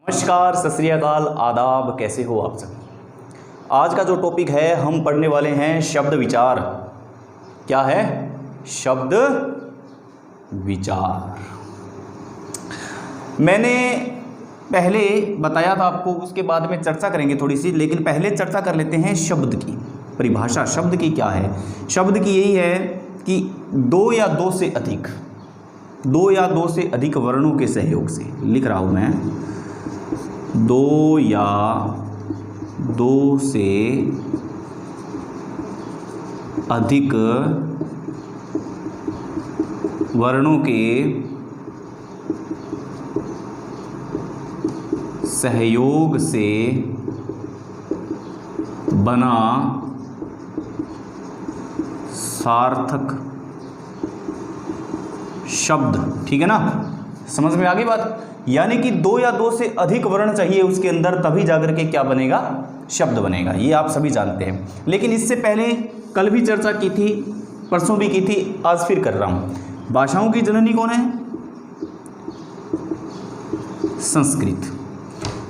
नमस्कार, सत श्री अकाल, आदाब। कैसे हो आप सब। आज का जो टॉपिक है हम पढ़ने वाले हैं शब्द विचार। क्या है? शब्द विचार। मैंने पहले बताया था आपको, उसके बाद में चर्चा करेंगे थोड़ी सी, लेकिन पहले चर्चा कर लेते हैं शब्द की परिभाषा। शब्द की क्या है? शब्द की यही है कि दो या दो से अधिक वर्णों के सहयोग से, लिख रहा हूँ मैं, दो या दो से अधिक वर्णों के सहयोग से बना सार्थक शब्द। ठीक है ना, समझ में आ गई बात? यानी कि दो या दो से अधिक वर्ण चाहिए उसके अंदर, तभी जाकर के क्या बनेगा? शब्द बनेगा। ये आप सभी जानते हैं। लेकिन इससे पहले कल भी चर्चा की थी, परसों भी की थी, आज फिर कर रहा हूं। भाषाओं की जननी कौन है? संस्कृत।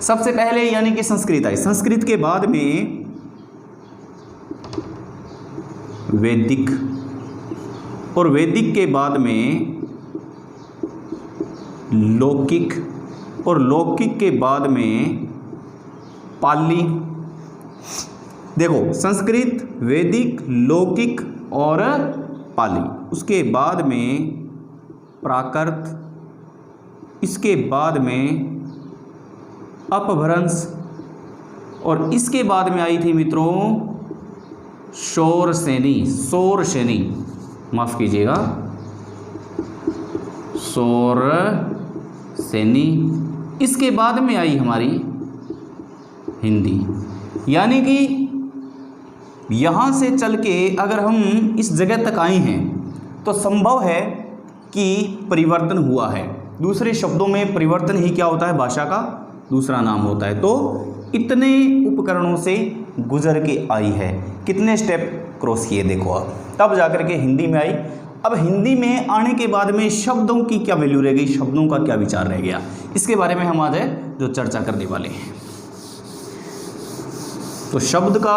सबसे पहले यानी कि संस्कृत आई। संस्कृत के बाद में वैदिक, और वैदिक के बाद में लौकिक, और लौकिक के बाद में पाली। देखो, संस्कृत, वैदिक, लौकिक और पाली। उसके बाद में प्राकृत, इसके बाद में अपभ्रंश, और इसके बाद में आई थी मित्रों शौरसेनी, माफ कीजिएगा, शौरसेनी। इसके बाद में आई हमारी हिंदी। यानी कि यहाँ से चल के अगर हम इस जगह तक आए हैं तो संभव है कि परिवर्तन हुआ है। दूसरे शब्दों में परिवर्तन ही क्या होता है? भाषा का दूसरा नाम होता है। तो इतने उपकरणों से गुजर के आई है। कितने स्टेप क्रॉस किए देखो आप, तब जाकर के हिंदी में आई। अब हिंदी में आने के बाद में शब्दों की क्या वैल्यू रह गई, शब्दों का क्या विचार रह गया, इसके बारे में हम आज जो चर्चा करने वाले हैं। तो शब्द का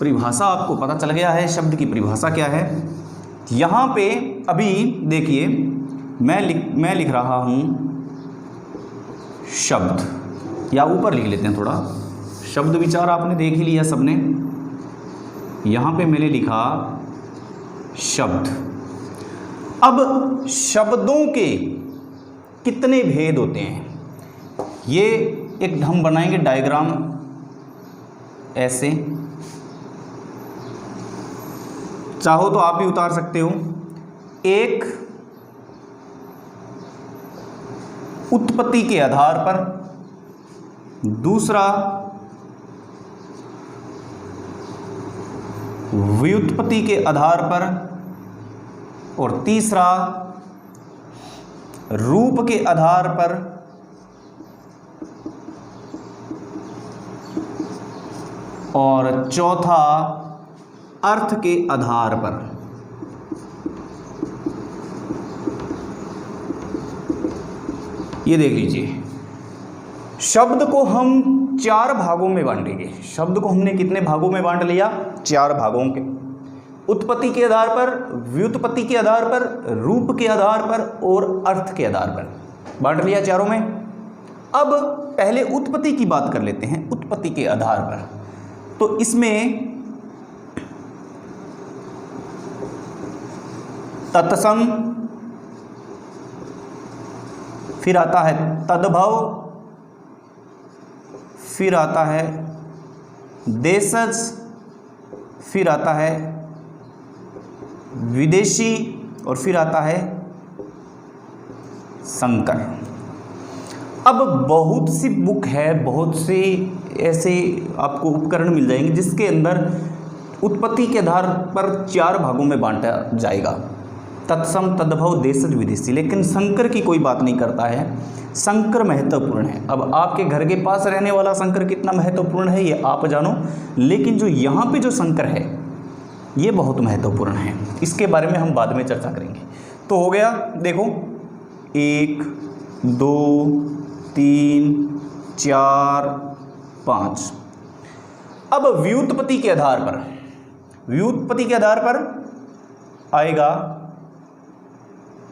परिभाषा आपको पता चल गया है। शब्द की परिभाषा क्या है? यहाँ पे अभी देखिए, मैं लिख रहा हूँ शब्द, या ऊपर लिख लेते हैं थोड़ा। शब्द विचार आपने देख ही लिया सबने। यहाँ पे मैंने लिखा शब्द। अब शब्दों के कितने भेद होते हैं, ये एक हम बनाएंगे डायग्राम ऐसे। चाहो तो आप भी उतार सकते हो। एक उत्पत्ति के आधार पर, दूसरा व्युत्पत्ति के आधार पर, और तीसरा रूप के आधार पर, और चौथा अर्थ के आधार पर। ये देख लीजिए, शब्द को हम चार भागों में बांटेंगे। शब्द को हमने कितने भागों में बांट लिया? चार भागों के। उत्पत्ति के आधार पर, व्युत्पत्ति के आधार पर, रूप के आधार पर और अर्थ के आधार पर बांट लिया चारों में। अब पहले उत्पत्ति की बात कर लेते हैं। उत्पत्ति के आधार पर तो इसमें तत्सम, फिर आता है तद्भव, फिर आता है देशज, फिर आता है विदेशी, और फिर आता है संकर। अब बहुत सी बुक है, बहुत से ऐसे आपको उपकरण मिल जाएंगे जिसके अंदर उत्पत्ति के आधार पर चार भागों में बांटा जाएगा, तत्सम, तद्भव, देशज, विदेशी। लेकिन संकर की कोई बात नहीं करता है। संकर महत्वपूर्ण है। अब आपके घर के पास रहने वाला संकर कितना महत्वपूर्ण है ये आप जानो, लेकिन जो यहाँ पे जो संकर है ये बहुत महत्वपूर्ण है। इसके बारे में हम बाद में चर्चा करेंगे। तो हो गया, देखो 1 2 3 4 5। अब व्युत्पत्ति के आधार पर आएगा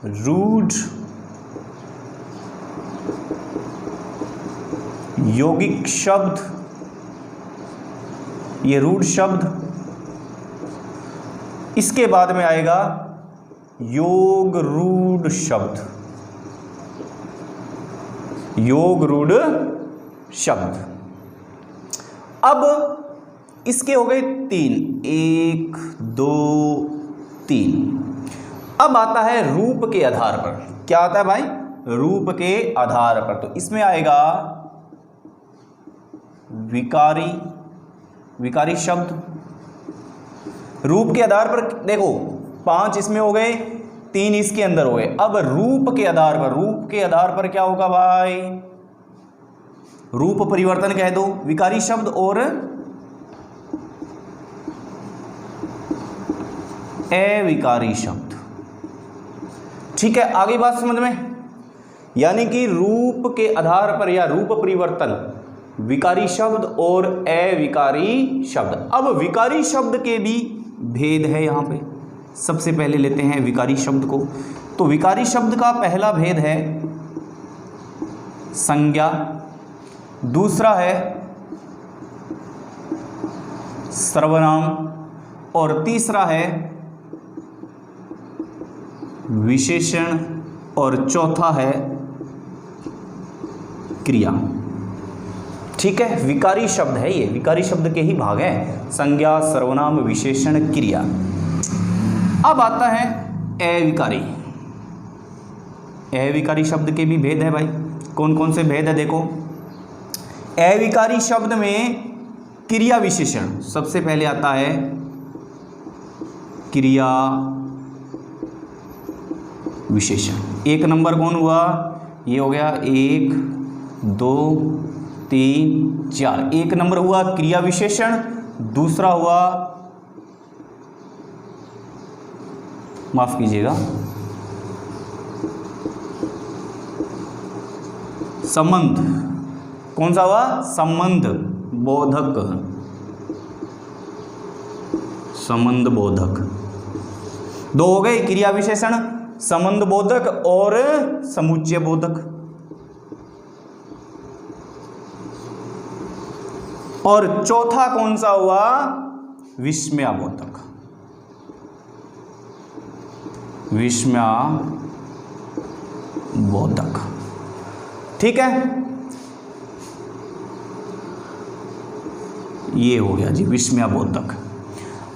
रूढ़ यौगिक शब्द, ये रूढ़ शब्द। इसके बाद में आएगा योग रूढ़ शब्द, योग रूढ़ शब्द। अब इसके हो गए 3, 1 2 3। अब आता है रूप के आधार पर। क्या आता है भाई? रूप के आधार पर। तो इसमें आएगा विकारी शब्द। रूप के आधार पर देखो 5 इसमें हो गए, 3 इसके अंदर हो गए। अब रूप के आधार पर क्या होगा भाई? रूप परिवर्तन कह दो, विकारी शब्द और अविकारी शब्द। ठीक है, आगे बात समझ में? यानी कि रूप के आधार पर या रूप परिवर्तन, विकारी शब्द और अविकारी शब्द। अब विकारी शब्द के भी भेद है यहाँ पे। सबसे पहले लेते हैं विकारी शब्द को। तो विकारी शब्द का पहला भेद है संज्ञा, दूसरा है सर्वनाम और तीसरा है विशेषण और चौथा है क्रिया। ठीक है, विकारी शब्द है ये, विकारी शब्द के ही भाग है, संज्ञा, सर्वनाम, विशेषण, क्रिया। अब आता है अविकारी। अविकारी शब्द के भी भेद है भाई। कौन कौन से भेद है देखो। अविकारी शब्द में क्रिया विशेषण सबसे पहले आता है। क्रिया विशेषण 1 नंबर कौन हुआ? ये हो गया 1 2 3 4। 1 नंबर हुआ क्रिया विशेषण, दूसरा हुआ, माफ कीजिएगा, संबंध। कौन सा हुआ? संबंध बोधक, संबंध बोधक। 2 हो गए, क्रिया विशेषण, संबंध बोधक और समुच्चय बोधक। और चौथा कौन सा हुआ? विस्मया बोधक, विस्मया बोधक। ठीक है, ये हो गया जी विस्मया बोधक।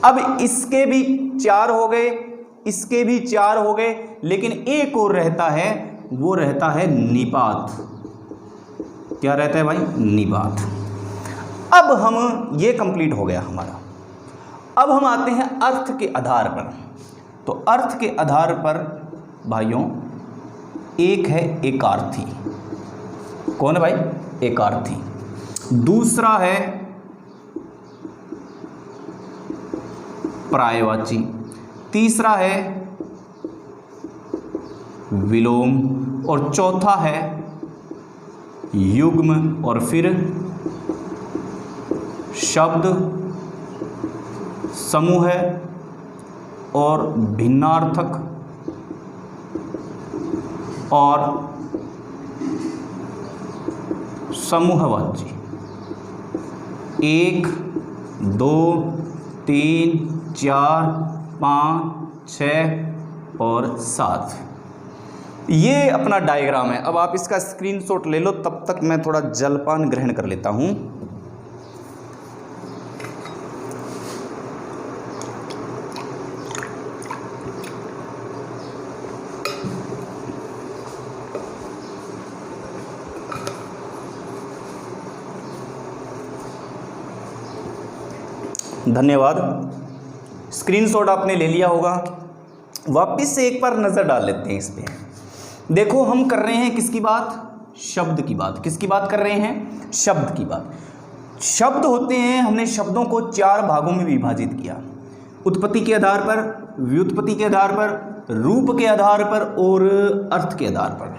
अब इसके भी 4 हो गए, इसके भी 4 हो गए, लेकिन एक और रहता है, वो रहता है निपात। क्या रहता है भाई? निपात। अब हम ये कंप्लीट हो गया हमारा। अब हम आते हैं अर्थ के आधार पर। तो अर्थ के आधार पर भाइयों एक है एकार्थी। कौन है भाई? एकार्थी। दूसरा है पर्यायवाची, तीसरा है विलोम और चौथा है युग्म और फिर शब्द समूह और भिन्नार्थक और समूहवाची। 1 2 3 4 5 6 और 7। ये अपना डायग्राम है। अब आप इसका स्क्रीनशॉट ले लो, तब तक मैं थोड़ा जलपान ग्रहण कर लेता हूँ। धन्यवाद। स्क्रीनशॉट आपने ले लिया होगा। वापस से एक बार नज़र डाल लेते हैं इस पे। देखो हम कर रहे हैं किसकी बात? शब्द की बात। किसकी बात कर रहे हैं? शब्द की बात। शब्द होते हैं, हमने शब्दों को 4 भागों में विभाजित किया। उत्पत्ति के आधार पर, व्युत्पत्ति के आधार पर, रूप के आधार पर और अर्थ के आधार पर।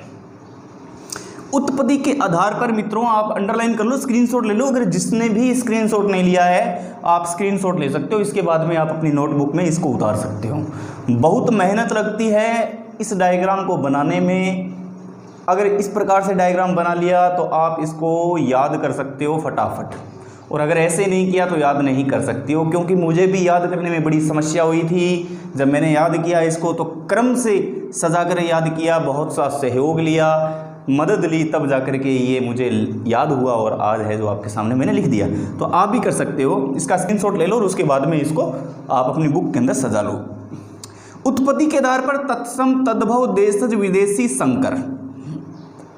उत्पत्ति के आधार पर मित्रों, आप अंडरलाइन कर लो, स्क्रीनशॉट ले लो। अगर जिसने भी स्क्रीनशॉट नहीं लिया है आप स्क्रीनशॉट ले सकते हो, इसके बाद में आप अपनी नोटबुक में इसको उतार सकते हो। बहुत मेहनत लगती है इस डायग्राम को बनाने में। अगर इस प्रकार से डायग्राम बना लिया तो आप इसको याद कर सकते हो फटाफट, और अगर ऐसे नहीं किया तो याद नहीं कर सकते हो, क्योंकि मुझे भी याद करने में बड़ी समस्या हुई थी। जब मैंने याद किया इसको तो क्रम से सजा कर याद किया, बहुत सा सहयोग लिया, मदद ली, तब जाकर के ये मुझे याद हुआ और आज है जो आपके सामने मैंने लिख दिया। तो आप भी कर सकते हो, इसका स्क्रीनशॉट ले लो और उसके बाद में इसको आप अपनी बुक के अंदर सजा लो। उत्पत्ति के आधार पर तत्सम, तद्भव, देशज, विदेशी, संकर,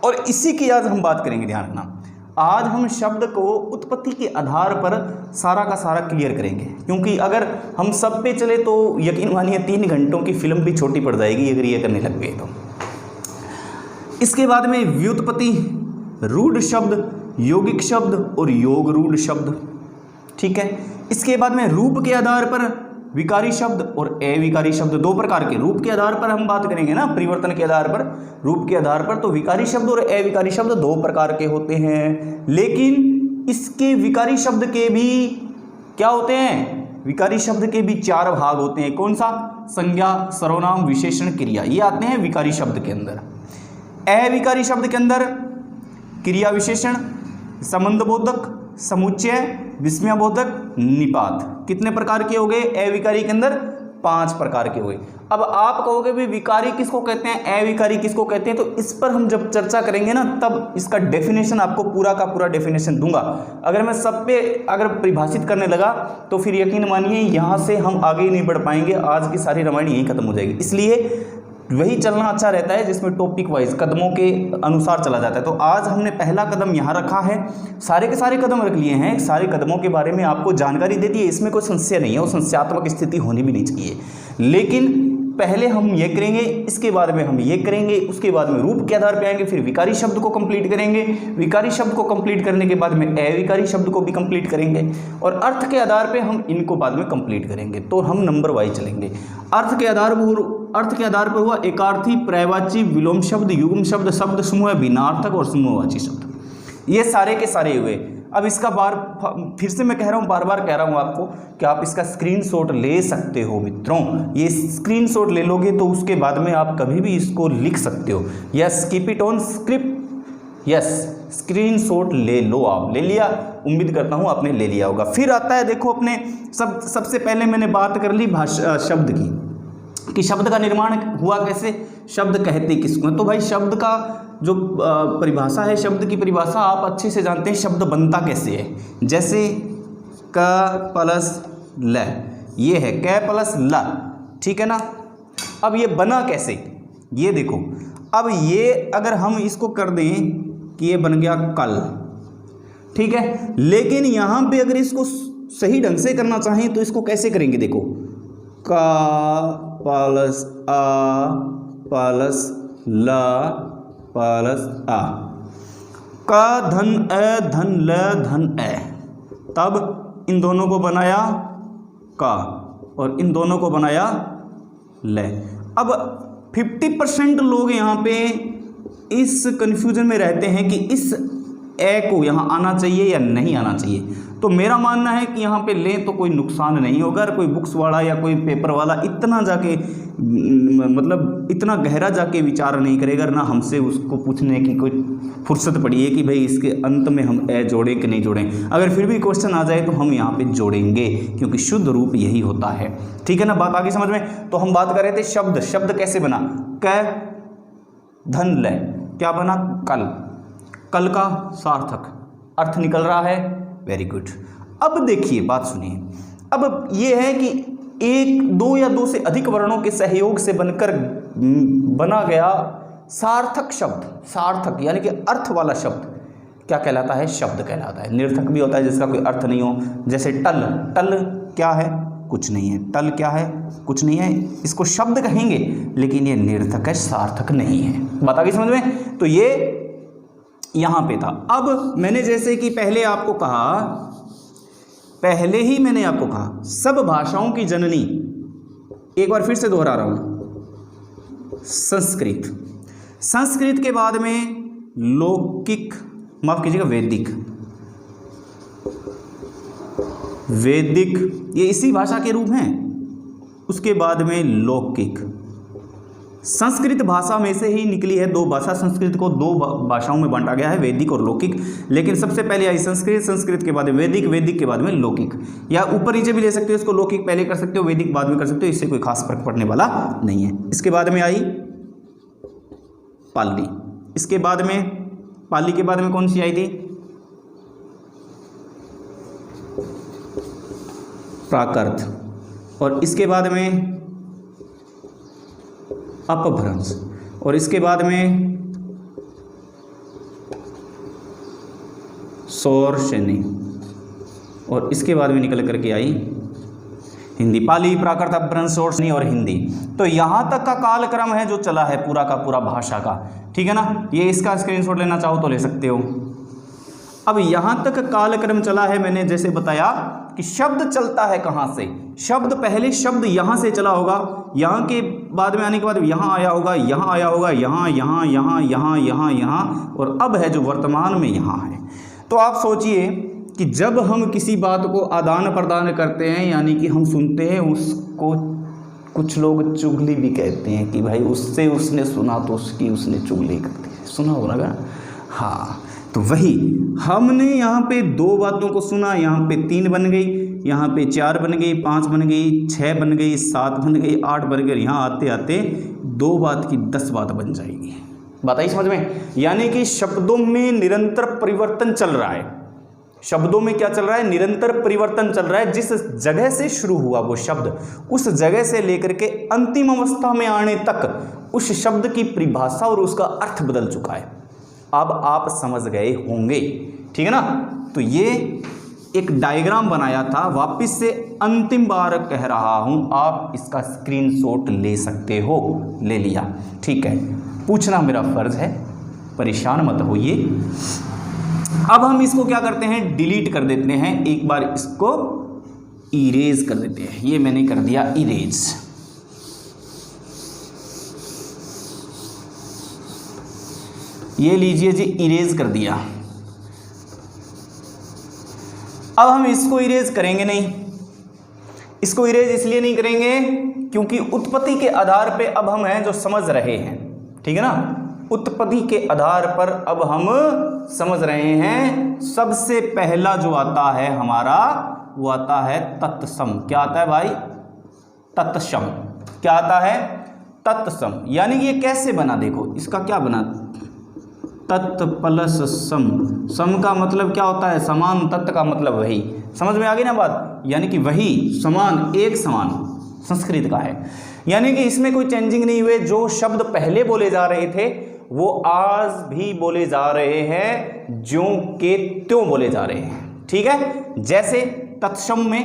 और इसी की आज हम बात करेंगे। ध्यान रखना, आज हम शब्द को उत्पत्ति के आधार पर सारा का सारा क्लियर करेंगे, क्योंकि अगर हम सब पे चले तो यकीन मानिए 3 घंटों की फिल्म भी छोटी पड़ जाएगी अगर ये करने लग गए तो। इसके बाद में व्युत्पत्ति, रूढ़ शब्द, यौगिक शब्द और योग रूढ़ शब्द, ठीक है। इसके बाद में रूप के आधार पर विकारी शब्द और अविकारी शब्द, 2 प्रकार के। रूप के आधार पर हम बात करेंगे ना, परिवर्तन के आधार पर, रूप के आधार पर, तो विकारी शब्द और अविकारी शब्द 2 प्रकार के होते हैं। लेकिन इसके विकारी शब्द के भी क्या होते हैं, विकारी शब्द के भी 4 भाग होते हैं। कौन सा? संज्ञा, सर्वनाम, विशेषण, क्रिया, ये आते हैं विकारी शब्द के अंदर। अविकारी शब्द के अंदर क्रिया विशेषण, संबंध बोधक, समुच्चय, विस्मयबोधक, निपात, कितने प्रकार के हो गए? अविकारी के अंदर 5 प्रकार के हो गए। अब आप कहोगे भी विकारी किसको कहते हैं, अविकारी किसको कहते हैं, तो इस पर हम जब चर्चा करेंगे ना तब इसका डेफिनेशन आपको पूरा का पूरा डेफिनेशन दूंगा। अगर मैं सब पे अगर परिभाषित करने लगा तो फिर यकीन मानिए यहाँ से हम आगे ही नहीं बढ़ पाएंगे, आज की सारी रामायण यहीं खत्म हो जाएगी। इसलिए वही चलना अच्छा रहता है जिसमें टॉपिक वाइज कदमों के अनुसार चला जाता है। तो आज हमने पहला कदम यहाँ रखा है, सारे के सारे कदम रख लिए हैं, सारे कदमों के बारे में आपको जानकारी दे दी है, इसमें कोई संशय नहीं है और संशयात्मक स्थिति होनी भी नहीं चाहिए। लेकिन पहले हम ये करेंगे, इसके बाद में हम ये करेंगे, उसके बाद में रूप के आधार पर आएंगे, फिर विकारी शब्द को कंप्लीट करेंगे, विकारी शब्द को कंप्लीट करने के बाद में अविकारी शब्द को भी कंप्लीट करेंगे, और अर्थ के आधार पे हम इनको बाद में कंप्लीट करेंगे। तो हम नंबर वाइज चलेंगे। अर्थ के आधार पर हुआ एकार्थी, पर्यायवाची, विलोम शब्द, युग्म शब्द, शब्द समूह, भिन्नार्थक और समूहवाची शब्द, ये सारे के सारे हुए। अब इसका फिर से मैं कह रहा हूँ, बार बार कह रहा हूँ आपको कि आप इसका स्क्रीनशॉट ले सकते हो मित्रों। ये स्क्रीनशॉट ले लोगे तो उसके बाद में आप कभी भी इसको लिख सकते हो। Yes, keep it on script, yes, screenshot ले लो। आप ले लिया, उम्मीद करता हूँ आपने ले लिया होगा। फिर आता है देखो अपने सबसे पहले मैंने बात कर ली भाषा शब्द की, कि शब्द का निर्माण हुआ कैसे, शब्द कहते किसको हैं। तो भाई शब्द का जो परिभाषा है, शब्द की परिभाषा आप अच्छे से जानते हैं, शब्द बनता कैसे है। जैसे क प्लस ल, ये है क प्लस ल, ठीक है ना। अब ये बना कैसे, ये देखो। अब ये अगर हम इसको कर दें कि ये बन गया कल, ठीक है, लेकिन यहाँ पे अगर इसको सही ढंग से करना चाहें तो इसको कैसे करेंगे, देखो का प्लस आ प्लस ला प्लस आ, का धन अ धन ल धन अ, तब इन दोनों को बनाया का और इन दोनों को बनाया ल। अब 50% लोग यहाँ पे इस कन्फ्यूजन में रहते हैं कि इस ए को यहाँ आना चाहिए या नहीं आना चाहिए। तो मेरा मानना है कि यहाँ पे लें तो कोई नुकसान नहीं होगा। अगर कोई बुक्स वाला या कोई पेपर वाला इतना जाके मतलब इतना गहरा जाके विचार नहीं करेगा, ना हमसे उसको पूछने की कोई फुर्सत पड़ी है कि भाई इसके अंत में हम ए जोड़ें कि नहीं जोड़ें। अगर फिर भी क्वेश्चन आ जाए तो हम यहाँ पे जोड़ेंगे, क्योंकि शुद्ध रूप यही होता है, ठीक है ना। बात आगे समझ में। तो हम बात कर रहे थे शब्द, शब्द कैसे बना, क धन ल, क्या बना कल, कल का सार्थक अर्थ निकल रहा है, वेरी गुड। अब देखिए, बात सुनिए। अब ये है कि 1, 2 या 2 से अधिक वर्णों के सहयोग से बनकर बना गया सार्थक शब्द, सार्थक यानी कि अर्थ वाला शब्द क्या कहलाता है, शब्द कहलाता है। निर्थक भी होता है जिसका कोई अर्थ नहीं हो, जैसे टल, टल क्या है, कुछ नहीं है, टल क्या है, कुछ नहीं है, इसको शब्द कहेंगे लेकिन ये निर्थक है, सार्थक नहीं है। बात आ गई समझ में। तो ये यहाँ पे था। अब मैंने जैसे कि पहले ही मैंने आपको कहा सब भाषाओं की जननी, एक बार फिर से दोहरा रहा हूँ, संस्कृत। संस्कृत के बाद में लौकिक, माफ कीजिएगा वैदिक, वैदिक ये इसी भाषा के रूप हैं। उसके बाद में लौकिक, संस्कृत भाषा में से ही निकली है दो भाषा, संस्कृत को दो भाषाओं में बांटा गया है, वैदिक और लौकिक, लेकिन सबसे पहले आई संस्कृत, संस्कृत के बाद वैदिक, वैदिक के बाद में लौकिक, या ऊपर नीचे भी ले सकते हो इसको, लौकिक पहले कर सकते हो, वैदिक बाद में कर सकते हो, इससे कोई खास फर्क पड़ने वाला नहीं है। इसके बाद में आई पाली, इसके बाद में पाली के बाद में कौन सी आई थी? प्राकृत, और इसके बाद में अपभ्रंश, और इसके बाद में शौर्षणी, और इसके बाद में निकल करके आई हिंदी। पाली, प्राकृत, अपभ्रंश, शौर्षणी और हिंदी। तो यहाँ तक का कालक्रम है जो चला है पूरा का पूरा भाषा का, ठीक है ना। ये इसका स्क्रीनशॉट लेना चाहो तो ले सकते हो। अब यहाँ तक कालक्रम चला है, मैंने जैसे बताया कि शब्द चलता है कहाँ से, शब्द पहले शब्द यहाँ से चला होगा, यहाँ के बाद में आने के बाद यहाँ आया होगा, यहाँ आया होगा, यहाँ यहाँ यहाँ यहाँ यहाँ यहाँ, और अब है जो वर्तमान में यहाँ है। तो आप सोचिए कि जब हम किसी बात को आदान प्रदान करते हैं, यानी कि हम सुनते हैं उसको, कुछ लोग चुगली भी कहते हैं कि भाई उससे उसने सुना तो उसकी उसने चुगली कर दी, सुना होगा ना। हाँ, तो वही हमने यहाँ पे दो बातों को सुना, यहाँ पे 3 बन गई, यहाँ पे 4 बन गई, 5 बन गई, 6 बन गई, 7 बन गई, 8 बन गई, यहाँ आते आते 2 बात की 10 बात बन जाएगी। बात आई समझ में? यानी कि शब्दों में निरंतर परिवर्तन चल रहा है। शब्दों में क्या चल रहा है? निरंतर परिवर्तन चल रहा है। जिस जगह से शुरू हुआ वो शब्द, उस जगह से लेकर के अंतिम अवस्था में आने तक उस शब्द की परिभाषा और उसका अर्थ बदल चुका है। अब आप समझ गए होंगे, ठीक है ना। तो ये एक डायग्राम बनाया था, वापस से अंतिम बार कह रहा हूं, आप इसका स्क्रीनशॉट ले सकते हो। ले लिया, ठीक है। पूछना मेरा फर्ज है, परेशान मत होइए। अब हम इसको क्या करते हैं? डिलीट कर देते हैं, एक बार इसको इरेज कर देते हैं। ये मैंने कर दिया इरेज। ये लीजिए जी, इरेज कर दिया। अब हम इसको इरेज करेंगे नहीं। इसको इरेज इसलिए नहीं करेंगे क्योंकि उत्पत्ति के आधार पे अब हम हैं जो समझ रहे हैं, ठीक है ना। उत्पत्ति के आधार पर अब हम समझ रहे हैं। सबसे पहला जो आता है हमारा, वो आता है तत्सम। क्या आता है भाई? तत्सम। क्या आता है? तत्सम। यानी कि ये कैसे बना, देखो इसका क्या बना, तत् प्लस सम। सम का मतलब क्या होता है? समान। तत्त का मतलब वही। समझ में आ गई ना बात? यानी कि वही, समान, एक समान, संस्कृत का है। यानी कि इसमें कोई चेंजिंग नहीं हुए। जो शब्द पहले बोले जा रहे थे वो आज भी बोले जा रहे हैं, ज्यों के त्यों बोले जा रहे हैं, ठीक है। जैसे तत्सम में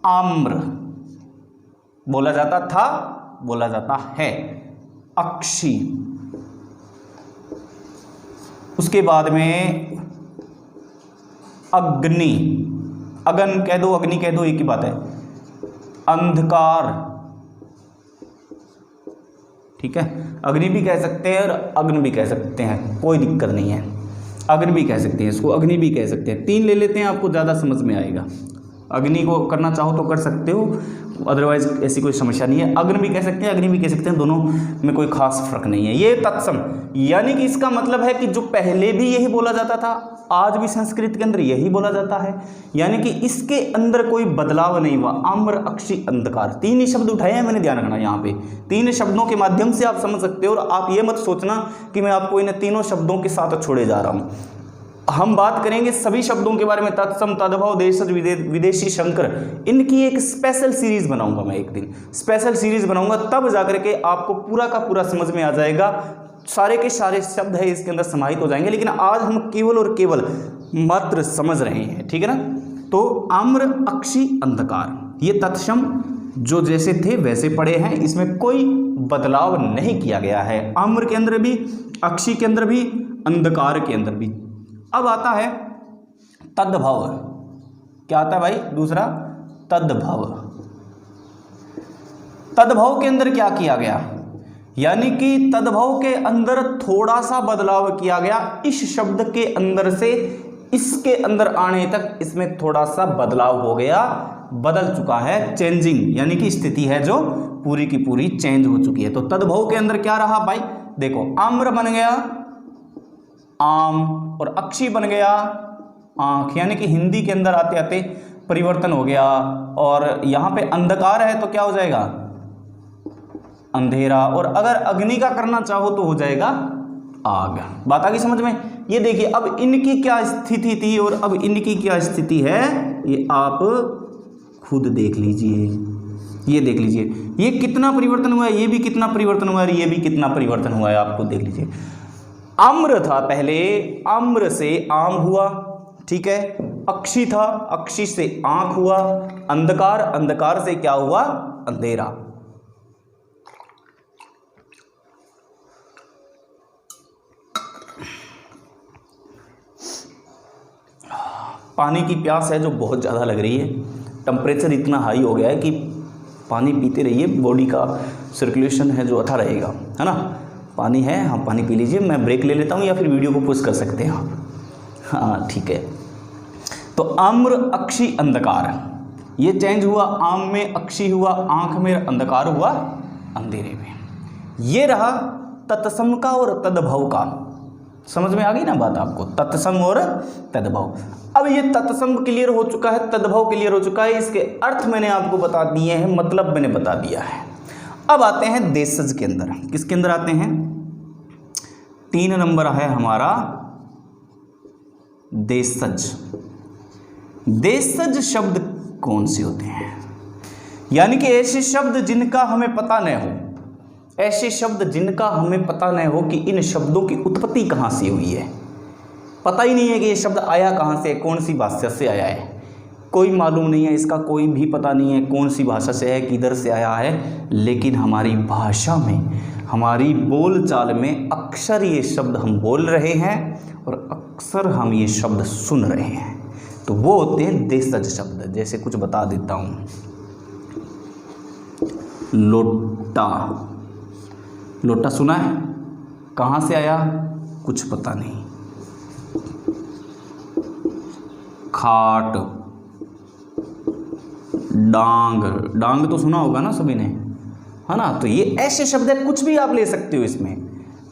आम्र बोला जाता था, बोला जाता है अक्षी। उसके बाद में अग्नि, अगन कह दो, अग्नि कह दो, एक ही बात है। अंधकार, ठीक है, अग्नि भी कह सकते हैं और अग्नि भी कह सकते हैं, कोई दिक्कत नहीं है। अग्नि भी कह सकते हैं, इसको अग्नि भी कह सकते हैं। 3 ले लेते हैं, आपको ज़्यादा समझ में आएगा। अग्नि को करना चाहो तो कर सकते हो, अदरवाइज ऐसी कोई समस्या नहीं है। अग्नि भी कह सकते हैं, अग्नि भी कह सकते हैं, दोनों में कोई खास फर्क नहीं है। ये तत्सम, यानी कि इसका मतलब है कि जो पहले भी यही बोला जाता था, आज भी संस्कृत के अंदर यही बोला जाता है। यानी कि इसके अंदर कोई बदलाव नहीं हुआ। आम्र, अक्षी, अंधकार, 3 ही शब्द उठाए हैं मैंने, ध्यान रखना। यहाँ पे 3 शब्दों के माध्यम से आप समझ सकते हो। और आप ये मत सोचना कि मैं आपको इन 3 शब्दों के साथ छोड़े जा रहा हूँ। हम बात करेंगे सभी शब्दों के बारे में, तत्सम, तद्भव, देशज, विदेशी, शंकर। इनकी एक स्पेशल सीरीज बनाऊंगा मैं, एक दिन स्पेशल सीरीज बनाऊंगा, तब जाकर के आपको पूरा का पूरा समझ में आ जाएगा। सारे के सारे शब्द है इसके अंदर समाहित हो जाएंगे। लेकिन आज हम केवल और केवल मात्र समझ रहे हैं, ठीक है ना। तो आम्र, अक्षी, अंधकार, ये तत्सम जो जैसे थे वैसे पड़े हैं, इसमें कोई बदलाव नहीं किया गया है। आम्र के अंदर भी, अक्षी के अंदर भी, अंधकार के अंदर भी। अब आता है तद्भव। क्या आता है भाई? दूसरा तद्भव। तद्भव के अंदर क्या किया गया? यानी कि तद्भव के अंदर थोड़ा सा बदलाव किया गया, इस शब्द के अंदर से इसके अंदर आने तक इसमें थोड़ा सा बदलाव हो गया, बदल चुका है, चेंजिंग, यानी कि स्थिति है जो पूरी की पूरी चेंज हो चुकी है। तो तद्भव के अंदर क्या रहा भाई, देखो आम्र बन गया आम और अक्षी बन गया आंख, यानी कि हिंदी के अंदर आते आते परिवर्तन हो गया। और यहाँ पे अंधकार है तो क्या हो जाएगा, अंधेरा, और अगर अग्नि का करना चाहो तो हो जाएगा आग। बात आ गई समझ में। ये देखिए अब इनकी क्या स्थिति थी और अब इनकी क्या स्थिति है, ये आप खुद देख लीजिए, ये देख लीजिए ये कितना परिवर्तन हुआ है, ये भी कितना परिवर्तन हुआ है, ये भी कितना परिवर्तन हुआ है, आप खुद देख लीजिए। आम्र था पहले, आम्र से आम हुआ, ठीक है, अक्षी था, अक्षी से आंख हुआ, अंधकार, अंधकार से क्या हुआ, अंधेरा। पानी की प्यास है जो बहुत ज़्यादा लग रही है, टेम्परेचर इतना हाई हो गया है कि पानी पीते रहिए, बॉडी का सर्कुलेशन है जो अच्छा रहेगा, है ना। पानी है, हाँ पानी पी लीजिए, मैं ब्रेक ले लेता हूँ या फिर वीडियो को पुश कर सकते हैं आप, हाँ ठीक है। तो आम्र अक्षी अंधकार, ये चेंज हुआ, आम में अक्षी हुआ, आंख में अंधकार हुआ, अंधेरे में। ये रहा तत्सम का और तद्भव का, समझ में आ गई ना बात आपको, तत्सम और तद्भव। अब ये तत्सम क्लियर हो चुका है, तद्भव क्लियर हो चुका है, इसके अर्थ मैंने आपको बता दिए हैं, मतलब मैंने बता दिया है। अब आते हैं देशज के अंदर, किसके अंदर आते हैं, 3 नंबर है हमारा देशज। देशज शब्द कौन से होते हैं, यानी कि ऐसे शब्द जिनका हमें पता न हो, ऐसे शब्द जिनका हमें पता न हो कि इन शब्दों की उत्पत्ति कहाँ से हुई है, पता ही नहीं है कि ये शब्द आया कहाँ से, कौन सी भाषा से आया है, कोई मालूम नहीं है, इसका कोई भी पता नहीं है कौन सी भाषा से है, किधर से आया है, लेकिन हमारी भाषा में, हमारी बोलचाल में अक्सर ये शब्द हम बोल रहे हैं और अक्सर हम ये शब्द सुन रहे हैं, तो वो होते हैं देशज शब्द। जैसे कुछ बता देता हूँ, लोटा, लोटा सुना है, कहाँ से आया कुछ पता नहीं, खाट, डांग, डांग तो सुना होगा ना सभी ने, है ना। तो ये ऐसे शब्द है, कुछ भी आप ले सकते हो इसमें,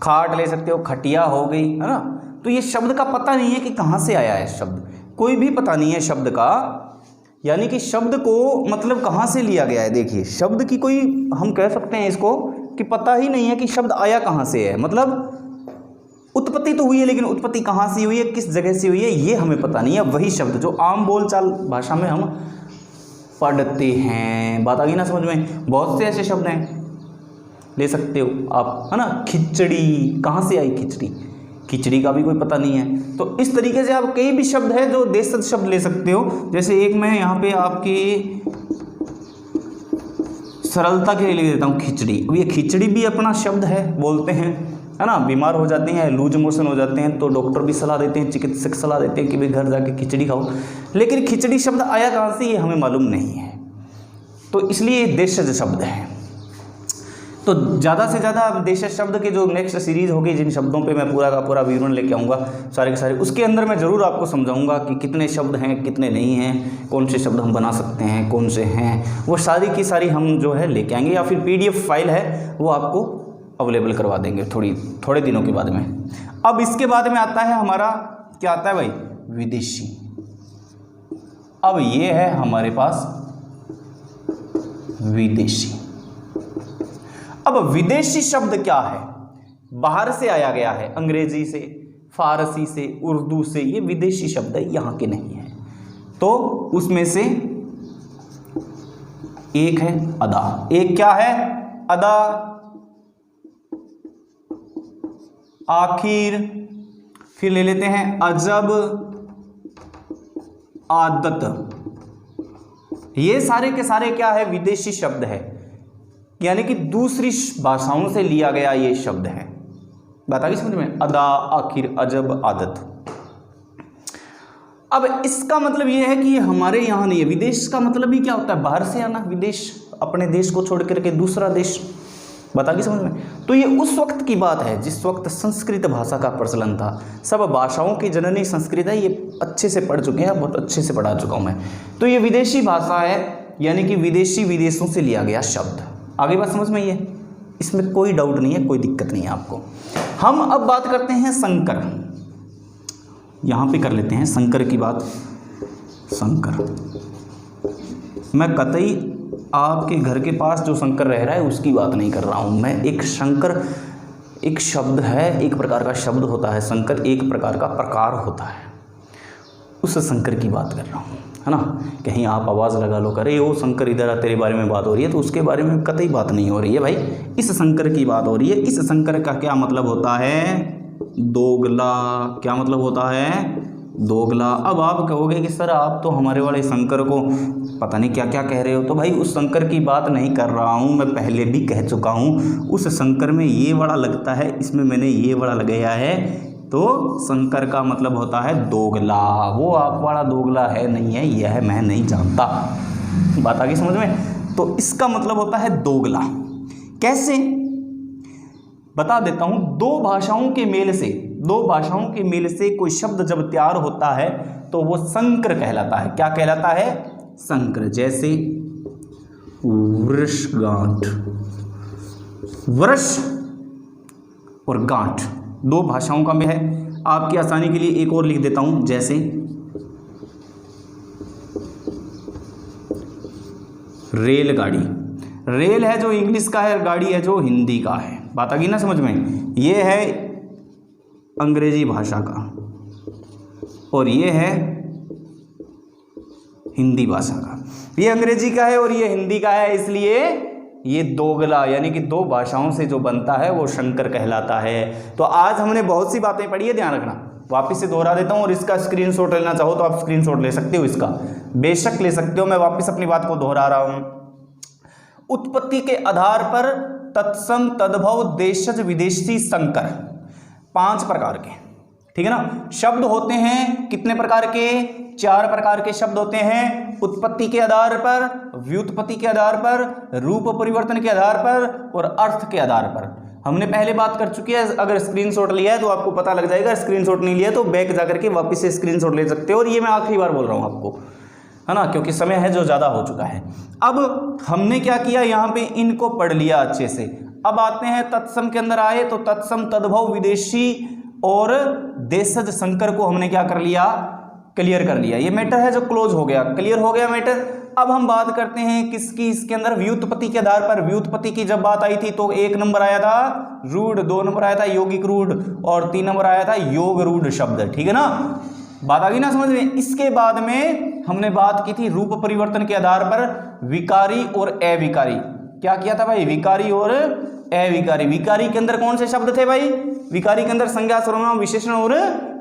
खाट ले सकते हो, खटिया हो गई, है ना। तो ये शब्द का पता नहीं है कि कहाँ से आया है शब्द, कोई भी पता नहीं है शब्द का, यानी कि शब्द को मतलब कहाँ से लिया गया है। देखिए शब्द की कोई, हम कह सकते हैं इसको कि पता ही नहीं है कि शब्द आया कहाँ से है, मतलब उत्पत्ति तो हुई है लेकिन उत्पत्ति कहाँ से हुई है, किस जगह से हुई है, ये हमें पता नहीं है। वही शब्द जो आम बोलचाल भाषा में हम पढ़ते हैं, बात आ गई ना समझ में। बहुत से ऐसे शब्द हैं, ले सकते हो आप, है ना। खिचड़ी, कहाँ से आई खिचड़ी, खिचड़ी का भी कोई पता नहीं है। तो इस तरीके से आप कई भी शब्द है जो देशज शब्द ले सकते हो। जैसे एक मैं यहाँ पे आपकी सरलता के लिए लिख देता हूँ खिचड़ी। अब ये खिचड़ी भी अपना शब्द है, बोलते हैं, है ना। बीमार हो जाते हैं, लूज मोशन हो जाते हैं तो डॉक्टर भी सलाह देते हैं, चिकित्सक सलाह देते हैं कि भाई घर जाके खिचड़ी खाओ, लेकिन खिचड़ी शब्द आया कहाँ से ये हमें मालूम नहीं है, तो इसलिए देशज शब्द है। तो ज़्यादा से ज़्यादा देशज शब्द के जो नेक्स्ट सीरीज़ होगी, जिन शब्दों पे मैं पूरा का पूरा विवरण लेके आऊँगा सारे के सारे, उसके अंदर मैं ज़रूर आपको समझाऊंगा कि कितने शब्द हैं, कितने नहीं हैं, कौन से शब्द हम बना सकते हैं, कौन से हैं, वो सारी की सारी हम जो है लेके आएंगे, या फिर PDF फाइल है वो आपको अवेलेबल करवा देंगे थोड़े दिनों के बाद में। अब इसके बाद में आता है हमारा, क्या आता है भाई, विदेशी। अब ये है हमारे पास विदेशी। अब विदेशी शब्द क्या है, बाहर से आया गया है, अंग्रेजी से, फारसी से, उर्दू से, ये विदेशी शब्द है, यहाँ के नहीं है। तो उसमें से एक है अदा। एक क्या है, अदा, आखिर, फिर ले लेते हैं अजब, आदत। ये सारे के सारे क्या है, विदेशी शब्द है, यानी कि दूसरी भाषाओं से लिया गया ये शब्द है। बात आ गई समझ में, अदा, आखिर, अजब, आदत। अब इसका मतलब ये है कि ये हमारे यहाँ नहीं है। विदेश का मतलब ही क्या होता है, बाहर से आना, विदेश, अपने देश को छोड़ करके दूसरा देश, बता कि समझ में। तो ये उस वक्त की बात है जिस वक्त संस्कृत भाषा का प्रचलन था। सब भाषाओं की जननी संस्कृत है, ये अच्छे से पढ़ चुके हैं, बहुत अच्छे से पढ़ा चुका हूँ मैं। तो ये विदेशी भाषा है, यानी कि विदेशी विदेशों से लिया गया शब्द। आगे बात समझ में, ये इसमें कोई डाउट नहीं है, कोई दिक्कत नहीं है आपको। हम अब बात करते हैं संकर, यहाँ पे कर लेते हैं संकर की बात। संकर, मैं कतई आपके घर के पास जो शंकर रह रहा है उसकी बात नहीं कर रहा हूँ मैं। एक शंकर एक शब्द है, एक प्रकार का शब्द होता है। शंकर एक प्रकार का प्रकार होता है, उस शंकर की बात कर रहा हूँ, है ना। कहीं आप आवाज़ लगा लो, करे ओ शंकर इधर आ, तेरे बारे में बात हो रही है, तो उसके बारे में कतई बात नहीं हो रही है भाई, इस शंकर की बात हो रही है। इस शंकर का क्या मतलब होता है? दोगला। क्या मतलब होता है? दोगला। अब आप कहोगे कि सर आप तो हमारे वाले शंकर को पता नहीं क्या क्या कह रहे हो। तो भाई उस शंकर की बात नहीं कर रहा हूँ, मैं पहले भी कह चुका हूँ। उस शंकर में ये वाला लगता है, इसमें मैंने ये वाला लगाया है, तो शंकर का मतलब होता है दोगला। वो आप वाला दोगला है नहीं है, यह मैं नहीं जानता। बात आ गई समझ में। तो इसका मतलब होता है दोगला। कैसे? बता देता हूँ। दो भाषाओं के मेल से कोई शब्द जब तैयार होता है तो वो संकर कहलाता है। क्या कहलाता है? संकर। जैसे वृषगांठ, वृष और गांठ दो भाषाओं का मेल है। आपकी आसानी के लिए एक और लिख देता हूं, जैसे रेलगाड़ी। रेल है जो इंग्लिश का है, गाड़ी है जो हिंदी का है। बात आ गई ना समझ में। ये है अंग्रेजी भाषा का और ये है हिंदी भाषा का। ये अंग्रेजी का है और ये हिंदी का है, इसलिए ये दोगला यानी कि दो भाषाओं से जो बनता है वो शंकर कहलाता है। तो आज हमने बहुत सी बातें पढ़ी है, ध्यान रखना। वापस से दोहरा देता हूँ, और इसका स्क्रीनशॉट लेना चाहो तो आप स्क्रीनशॉट ले सकते हो, इसका बेशक ले सकते हो। मैं वापस अपनी बात को दोहरा रहा हूँ। उत्पत्ति के आधार पर तत्सम, तद्भव, देशज, विदेशी, संकर, 5 प्रकार के, ठीक है ना। शब्द होते हैं कितने प्रकार के? 4 प्रकार के शब्द होते हैं। उत्पत्ति के आधार पर, व्युत्पत्ति के आधार पर, रूप परिवर्तन के आधार पर और अर्थ के आधार पर। हमने पहले बात कर चुकी है। अगर स्क्रीनशॉट लिया है तो आपको पता लग जाएगा, स्क्रीनशॉट नहीं लिया तो बैक जाकर के वापस से स्क्रीनशॉट ले सकते हो। और ये मैं आखिरी बार बोल रहा हूँ आपको, है ना, क्योंकि समय है जो ज़्यादा हो चुका है। अब हमने क्या किया, यहाँ पे इनको पढ़ लिया अच्छे से। अब आते हैं तत्सम के अंदर आए तो तत्सम, तद्भव, विदेशी और देशज, संकर को हमने क्या कर लिया? क्लियर कर लिया। ये मैटर है जो क्लोज हो गया, क्लियर हो गया मैटर। अब हम बात करते हैं किसकी? इसके अंदर व्युत्पत्ति के आधार पर। व्युत्पत्ति की जब बात आई थी तो 1 नंबर आया था रूढ़, 2 नंबर आया था यौगिक रूढ़ और 3 नंबर आया था योग रूढ़ शब्द, ठीक है ना। बात आ गई ना समझ में। इसके बाद में हमने बात की थी रूप परिवर्तन के आधार पर विकारी और अविकारी। क्या किया था भाई? विकारी और अविकारी। विकारी के अंदर कौन से शब्द थे भाई? विकारी के अंदर संज्ञा, सर्वनाम, विशेषण और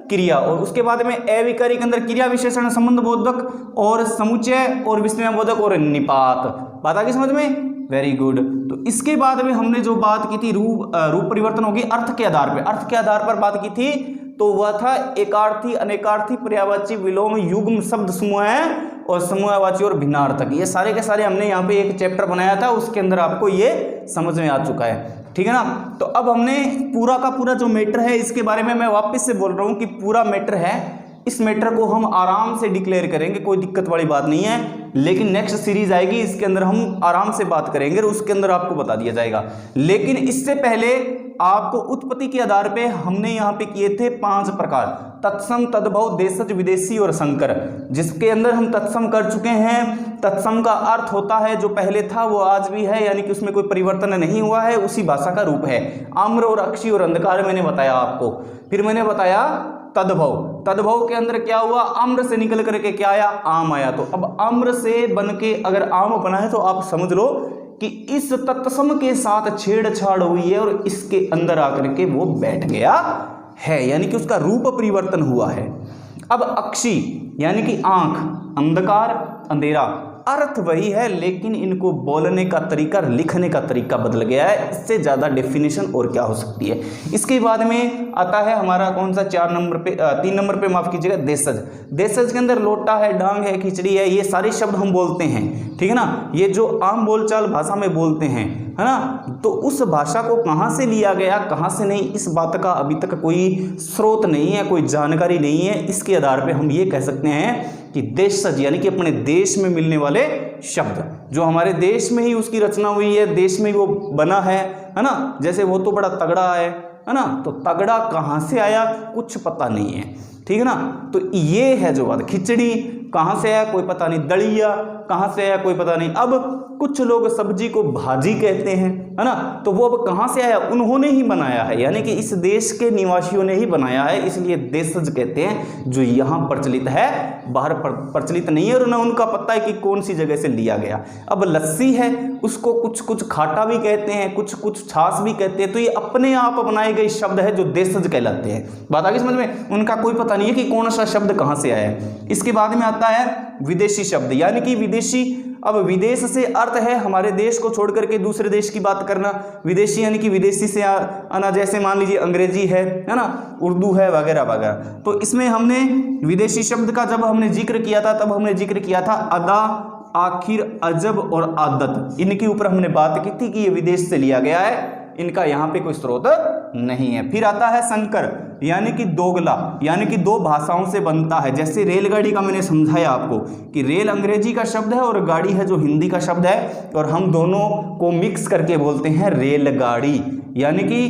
क्रिया। और उसके बाद में अविकारी के अंदर क्रिया, विशेषण, संबंध बोधक और समुच्चय और विस्मय बोधक और निपात। बात आ गई समझ में। Very good. तो इसके बाद में हमने जो बात की थी रूप परिवर्तन होगी अर्थ के आधार पर। अर्थ के आधार पर बात की थी तो वह था एकार्थी, अनेकार्थी, पर्यायवाची, विलोम, युग्म, शब्द समूह और समूहवाची और भिन्नार्थक। ये सारे के सारे हमने यहाँ पे एक चैप्टर बनाया था, उसके अंदर आपको ये समझ में आ चुका है, ठीक है ना। तो अब हमने पूरा का पूरा जो मैटर है इसके बारे में मैं वापस से बोल रहा हूँ कि पूरा मैटर है। इस मैटर को हम आराम से डिक्लेयर करेंगे, कोई दिक्कत वाली बात नहीं है। लेकिन नेक्स्ट सीरीज आएगी, इसके अंदर हम आराम से बात करेंगे और उसके अंदर आपको बता दिया जाएगा। लेकिन इससे पहले आपको उत्पत्ति के आधार पे हमने यहाँ पे किए थे 5 प्रकार, तत्सम, तद्भव, देशज, विदेशी और संकर, जिसके अंदर हम तत्सम कर चुके हैं। तत्सम का अर्थ होता है जो पहले था वो आज भी है, यानी कि उसमें कोई परिवर्तन नहीं हुआ है, उसी भाषा का रूप है। आम्र और अक्षी और अंधकार मैंने बताया आपको। फिर मैंने बताया तद्भव। तद्भव के अंदर क्या हुआ? आम्र से निकल करके क्या आया? आम आया। तो अब आम्र से बन के अगर आम बना है तो आप समझ लो कि इस तत्सम के साथ छेड़छाड़ हुई है और इसके अंदर आकर के वो बैठ गया है, यानी कि उसका रूप परिवर्तन हुआ है। अब अक्षी यानी कि आंख, अंधकार, अंधेरा, अर्थ वही है लेकिन इनको बोलने का तरीका, लिखने का तरीका बदल गया है। इससे ज़्यादा डेफिनेशन और क्या हो सकती है। इसके बाद में आता है हमारा कौन सा? 3 नंबर पे माफ़ कीजिएगा, देशज। देशज के अंदर लोटा है, डांग है, खिचड़ी है, ये सारे शब्द हम बोलते हैं, ठीक है ना। ये जो आम बोलचाल भाषा में बोलते हैं है ना। तो उस भाषा को कहाँ से लिया गया, कहाँ से नहीं, इस बात का अभी तक कोई स्रोत नहीं है, कोई जानकारी नहीं है। इसके आधार पे हम ये कह सकते हैं कि देशज यानी कि अपने देश में मिलने वाले शब्द, जो हमारे देश में ही उसकी रचना हुई है, देश में ही वो बना है ना। जैसे वो तो बड़ा तगड़ा है ना, तो तगड़ा कहाँ से आया कुछ पता नहीं है, ठीक है ना। तो ये है जो बात। खिचड़ी कहाँ से आया कोई पता नहीं, दलिया कहाँ से आया कोई पता नहीं। अब कुछ लोग सब्जी को भाजी कहते हैं, है ना, तो वो अब कहाँ से आया, उन्होंने ही बनाया है, यानी कि इस देश के निवासियों ने ही बनाया है, इसलिए देशज कहते हैं। जो यहाँ प्रचलित है बाहर प्रचलित नहीं है, और न उनका पता है कि कौन सी जगह से लिया गया। अब लस्सी है, उसको कुछ कुछ खाटा भी कहते हैं, कुछ कुछ छाछ भी कहते हैं। तो ये अपने आप बनाए गए शब्द है जो देशज कहलाते हैं। बात आ गई समझ में। उनका कोई पता नहीं है कि कौन सा शब्द कहाँ से आया है। इसके बाद में आता है विदेशी शब्द, यानी कि विदेशी। अब विदेश से अर्थ है हमारे देश को छोड़ करके दूसरे देश की बात करना। विदेशी यानी कि विदेशी से आना, जैसे मान लीजिए अंग्रेजी है ना, उर्दू है वगैरह वगैरह। तो इसमें हमने विदेशी शब्द का जब हमने जिक्र किया था, तब हमने जिक्र किया था अदा, आखिर, अजब और आदत। इनके ऊपर हमने बात की थी कि ये विदेश से लिया गया है, इनका यहाँ पे कोई स्रोत नहीं है। फिर आता है संकर, यानी कि दोगला, यानी कि दो भाषाओं से बनता है। जैसे रेलगाड़ी का मैंने समझाया आपको कि रेल अंग्रेजी का शब्द है और गाड़ी है जो हिंदी का शब्द है, और हम दोनों को मिक्स करके बोलते हैं रेलगाड़ी। यानी कि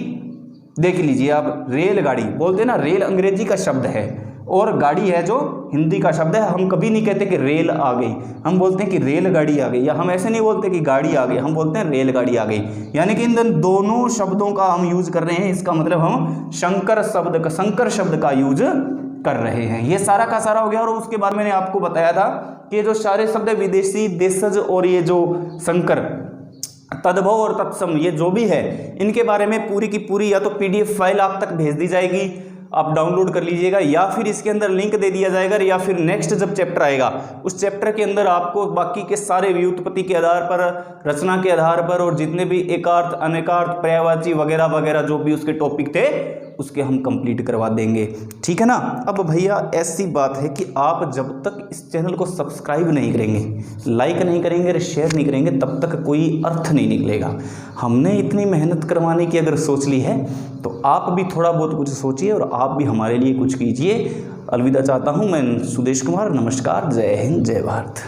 देख लीजिए आप, रेलगाड़ी बोलते हैं ना, रेल अंग्रेजी का शब्द है और गाड़ी है जो हिंदी का शब्द है। हम कभी नहीं कहते कि रेल आ गई, हम बोलते हैं कि रेलगाड़ी आ गई, या हम ऐसे नहीं बोलते कि गाड़ी आ गई, हम बोलते हैं रेलगाड़ी आ गई। यानी कि इन दोनों शब्दों का हम यूज कर रहे हैं। इसका मतलब हम संकर शब्द का यूज कर रहे हैं। ये सारा का सारा हो गया। और उसके बाद मैंने आपको बताया था कि ये जो सारे शब्द विदेशी, देशज और ये जो संकर, तद्भव और तत्सम, ये जो भी है, इनके बारे में पूरी की पूरी या तो पीडीएफ फाइल आप तक भेज दी जाएगी, आप डाउनलोड कर लीजिएगा, या फिर इसके अंदर लिंक दे दिया जाएगा, या फिर नेक्स्ट जब चैप्टर आएगा उस चैप्टर के अंदर आपको बाकी के सारे व्युत्पत्ति के आधार पर, रचना के आधार पर, और जितने भी एकार्थ, अनेकार्थ, पर्यायवाची वगैरह वगैरह जो भी उसके टॉपिक थे उसके हम कंप्लीट करवा देंगे, ठीक है ना। अब भैया ऐसी बात है कि आप जब तक इस चैनल को सब्सक्राइब नहीं करेंगे, लाइक नहीं करेंगे और शेयर नहीं करेंगे, तब तक कोई अर्थ नहीं निकलेगा। हमने इतनी मेहनत करवाने की अगर सोच ली है तो आप भी थोड़ा बहुत कुछ सोचिए और आप भी हमारे लिए कुछ कीजिए। अलविदा चाहता हूँ मैं, सुदेश कुमार। नमस्कार, जय हिंद, जय भारत।